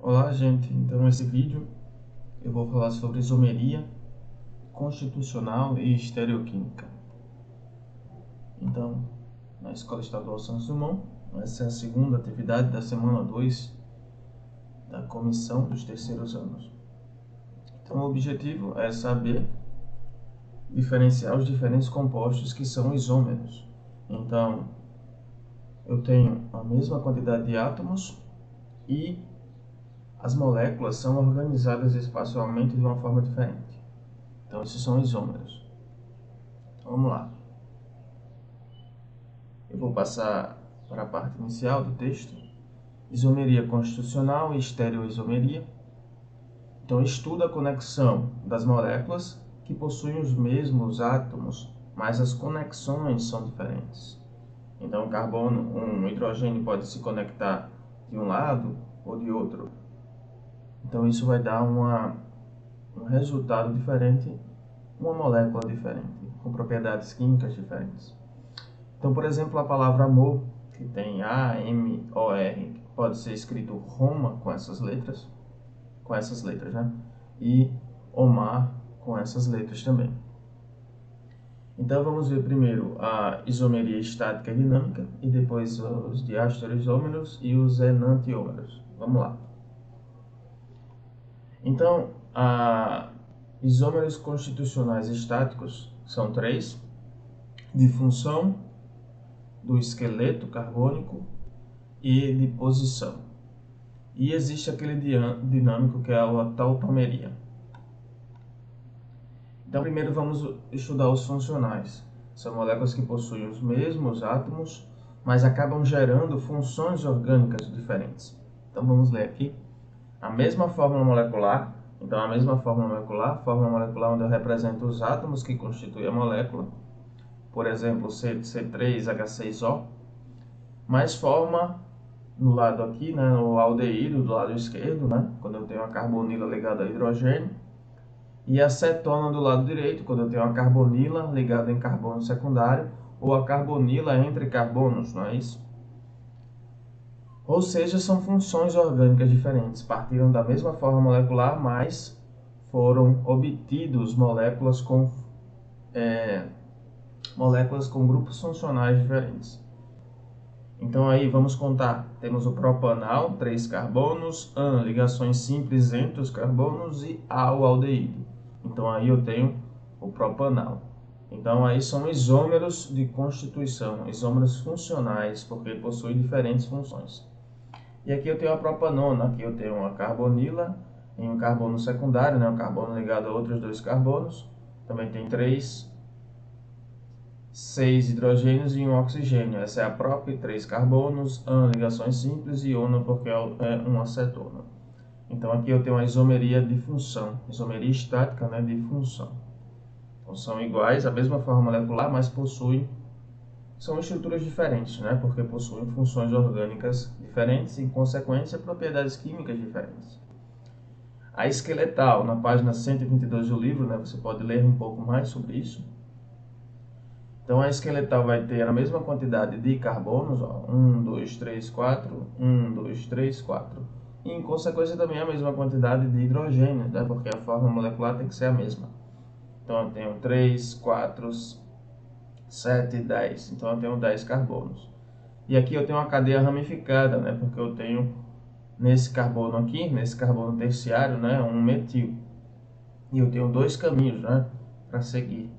Olá, gente. Então, nesse vídeo eu vou falar sobre isomeria constitucional e estereoquímica. Então, na Escola Estadual Santos Dumont, essa é a segunda atividade da semana 2 da comissão dos terceiros anos. Então, o objetivo é saber diferenciar os diferentes compostos que são isômeros. Então, eu tenho a mesma quantidade de átomos e as moléculas são organizadas espacialmente de uma forma diferente. Então, esses são isômeros. Então, vamos lá. Eu vou passar para a parte inicial do texto. Isomeria constitucional e estereoisomeria. Então, estuda a conexão das moléculas que possuem os mesmos átomos, mas as conexões são diferentes. Então, um hidrogênio pode se conectar de um lado ou de outro. Então, isso vai dar um resultado diferente, uma molécula diferente, com propriedades químicas diferentes. Então, por exemplo, a palavra amor, que tem A-M-O-R, pode ser escrito Roma com essas letras, né? E Omar com essas letras também. Então, vamos ver primeiro a isomeria estática e dinâmica, e depois os diastereoisômeros e os enantiômeros. Vamos lá. Então, isômeros constitucionais estáticos são 3, de função, do esqueleto carbônico e de posição. E existe aquele dinâmico que é a tautomeria. Então, primeiro vamos estudar os funcionais. São moléculas que possuem os mesmos átomos, mas acabam gerando funções orgânicas diferentes. Então, vamos ler aqui. A mesma fórmula molecular. Então, a mesma fórmula molecular onde eu represento os átomos que constituem a molécula. Por exemplo, C3H6O. Mais forma no lado aqui, né, no aldeído do lado esquerdo, né, quando eu tenho a carbonila ligada a hidrogênio, e a cetona do lado direito, quando eu tenho a carbonila ligada em carbono secundário, ou a carbonila entre carbonos, não é isso? Ou seja, são funções orgânicas diferentes, partiram da mesma forma molecular, mas foram obtidos moléculas com grupos funcionais diferentes. Então aí vamos contar, temos o propanal, 3 carbonos, AN, ligações simples entre os carbonos e A, o aldeído. Então aí eu tenho o propanal. Então aí são isômeros de constituição, isômeros funcionais, porque possuem diferentes funções. E aqui eu tenho a propanona, aqui eu tenho a carbonila em um carbono secundário, né, um carbono ligado a outros 2 carbonos. Também tem 6 hidrogênios e um oxigênio. Essa é a própria, 3 carbonos, AN, ligações simples, e ONA porque é uma acetona. Então aqui eu tenho a isomeria de função, isomeria estática, né, de função. Então são iguais, a mesma forma molecular, mas são estruturas diferentes, né, porque possuem funções orgânicas diferentes e, em consequência, propriedades químicas diferentes. A esqueletal, na página 122 do livro, né, você pode ler um pouco mais sobre isso. Então, a esqueletal vai ter a mesma quantidade de carbonos, 1, 2, 3, 4, 1, 2, 3, 4. E, em consequência, também a mesma quantidade de hidrogênio, né? Porque a forma molecular tem que ser a mesma. Então, eu tenho 3, 4, 7, 10. Então, eu tenho 10 carbonos. E aqui eu tenho uma cadeia ramificada, né? Porque eu tenho, nesse carbono aqui, nesse carbono terciário, né? Um metil. E eu tenho 2 caminhos, né? Para seguir.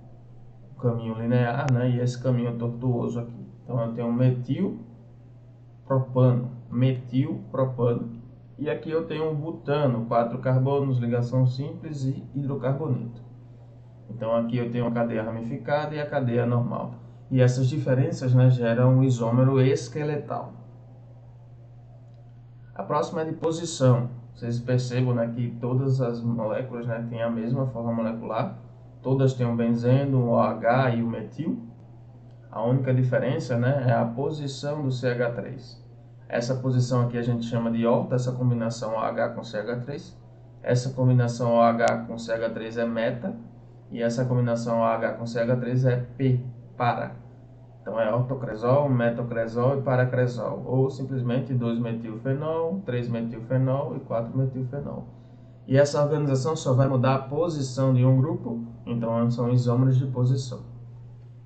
Caminho linear, né, e esse caminho tortuoso aqui. Então eu tenho metilpropano, e aqui eu tenho um butano, 4 carbonos, ligação simples e hidrocarboneto. Então aqui eu tenho a cadeia ramificada e a cadeia normal. E essas diferenças, né, geram um isômero esqueletal. A próxima é de posição. Vocês percebam, né, que todas as moléculas, né, têm a mesma forma molecular. Todas têm um benzeno, o OH e o metil. A única diferença, né, é a posição do CH3. Essa posição aqui a gente chama de orto, essa combinação OH com CH3. Essa combinação OH com CH3 é meta. E essa combinação OH com CH3 é P, para. Então é ortocresol, metocresol e paracresol, ou simplesmente 2-metilfenol, 3-metilfenol e 4-metilfenol. E essa organização só vai mudar a posição de um grupo, então são isômeros de posição.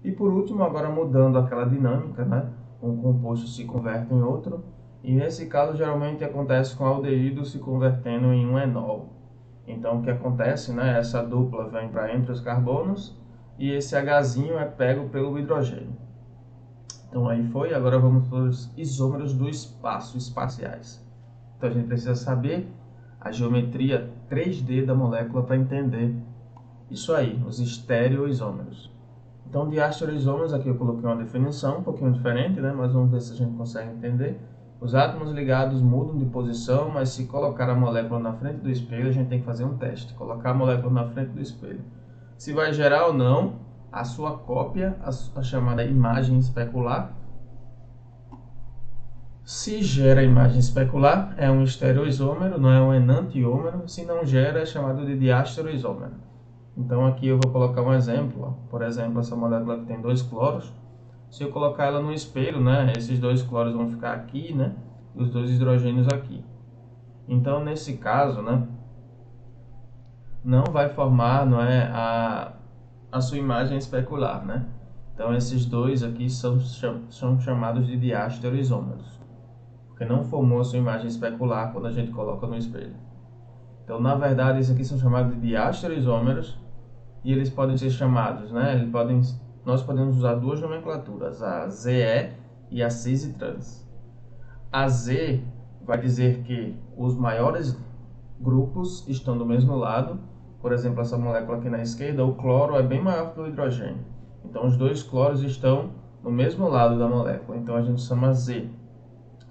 E por último, agora mudando aquela dinâmica, né? Um composto se converte em outro, e nesse caso geralmente acontece com o aldeído se convertendo em um enol. Então o que acontece, né? Essa dupla vem para entre os carbonos e esse Hzinho é pego pelo hidrogênio. Então aí foi, agora vamos para os isômeros do espaço, espaciais. Então a gente precisa saber a geometria 3D da molécula para entender isso aí, os estereoisômeros. Então, de estereoisômeros, aqui eu coloquei uma definição um pouquinho diferente, né? Mas vamos ver se a gente consegue entender. Os átomos ligados mudam de posição, mas se colocar a molécula na frente do espelho, a gente tem que fazer um teste. Colocar a molécula na frente do espelho. Se vai gerar ou não a sua cópia, a chamada imagem especular. Se gera imagem especular, é um estereoisômero, não é um enantiômero. Se não gera, é chamado de diastereoisômero. Então aqui eu vou colocar um exemplo, ó. Por exemplo, essa molécula que tem 2 cloros. Se eu colocar ela no espelho, né, esses 2 cloros vão ficar aqui, né, e os 2 hidrogênios aqui. Então nesse caso, né, não vai formar, não é, a sua imagem especular, né. Então esses dois aqui são chamados de diastereoisômeros, porque não formou a sua imagem especular quando a gente coloca no espelho. Então na verdade esses aqui são chamados de diastereoisômeros. E eles podem ser chamados, né? Nós podemos usar duas nomenclaturas, a ZE e a cis e trans. A Z vai dizer que os maiores grupos estão do mesmo lado. Por exemplo, essa molécula aqui na esquerda, o cloro é bem maior que o hidrogênio. Então, os dois cloros estão no mesmo lado da molécula. Então, a gente chama Z.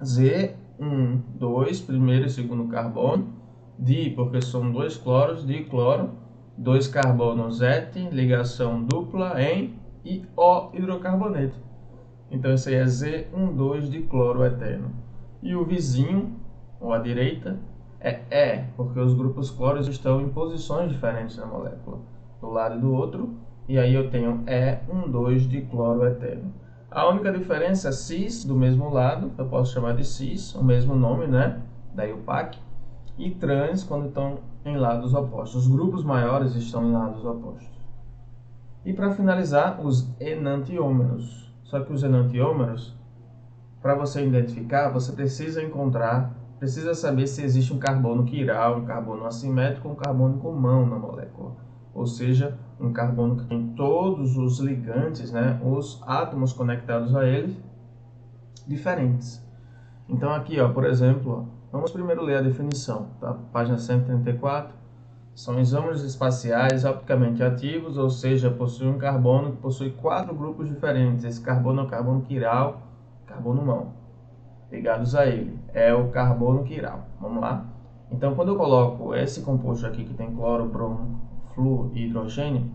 Z, 1, 2, primeiro e segundo carbono. Di, porque são 2 cloros, dicloro. 2 carbonos et, ligação dupla em e O hidrocarboneto. Então esse aí é Z12 de cloroeteno. E o vizinho, ou à direita, é E, porque os grupos cloros estão em posições diferentes na molécula, do lado e do outro, e aí eu tenho E12 de cloroeteno. A única diferença é cis do mesmo lado, eu posso chamar de cis, o mesmo nome, né? Daí o PAC. E trans quando estão em lados opostos. Os grupos maiores estão em lados opostos. E para finalizar, os enantiômeros. Só que os enantiômeros, para você identificar, você precisa saber se existe um carbono quiral, um carbono assimétrico, um carbono com mão na molécula. Ou seja, um carbono que tem todos os ligantes, né, os átomos conectados a ele, diferentes. Então aqui, ó, por exemplo, vamos primeiro ler a definição, tá? Página 134. São isômeros espaciais opticamente ativos, ou seja, possuem um carbono que possui 4 grupos diferentes. Esse carbono é o carbono quiral, carbono mão, ligados a ele. É o carbono quiral. Vamos lá? Então, quando eu coloco esse composto aqui, que tem cloro, bromo, flúor e hidrogênio,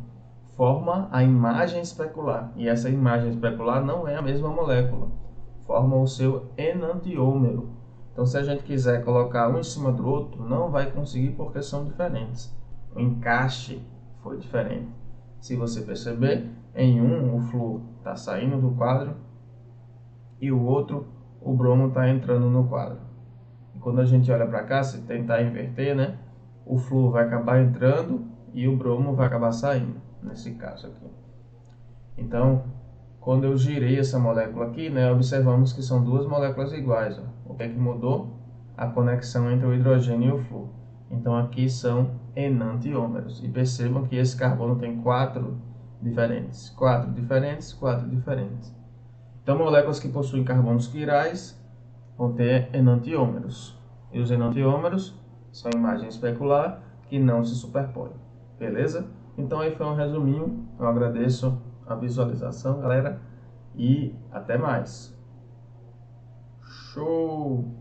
forma a imagem especular. E essa imagem especular não é a mesma molécula. Forma o seu enantiômero. Então, se a gente quiser colocar um em cima do outro, não vai conseguir porque são diferentes. O encaixe foi diferente. Se você perceber, em um o flúor está saindo do quadro e o outro, o bromo está entrando no quadro. E quando a gente olha para cá, se tentar inverter, né, o flúor vai acabar entrando e o bromo vai acabar saindo, nesse caso aqui. Então, quando eu girei essa molécula aqui, né, observamos que são duas moléculas iguais. Ó. O que é que mudou? A conexão entre o hidrogênio e o flúor. Então aqui são enantiômeros. E percebam que esse carbono tem 4 diferentes. 4 diferentes, 4 diferentes. Então moléculas que possuem carbonos quirais vão ter enantiômeros. E os enantiômeros são imagem especular que não se superpõe. Beleza? Então aí foi um resuminho. Eu agradeço a visualização, galera, e até mais. Show!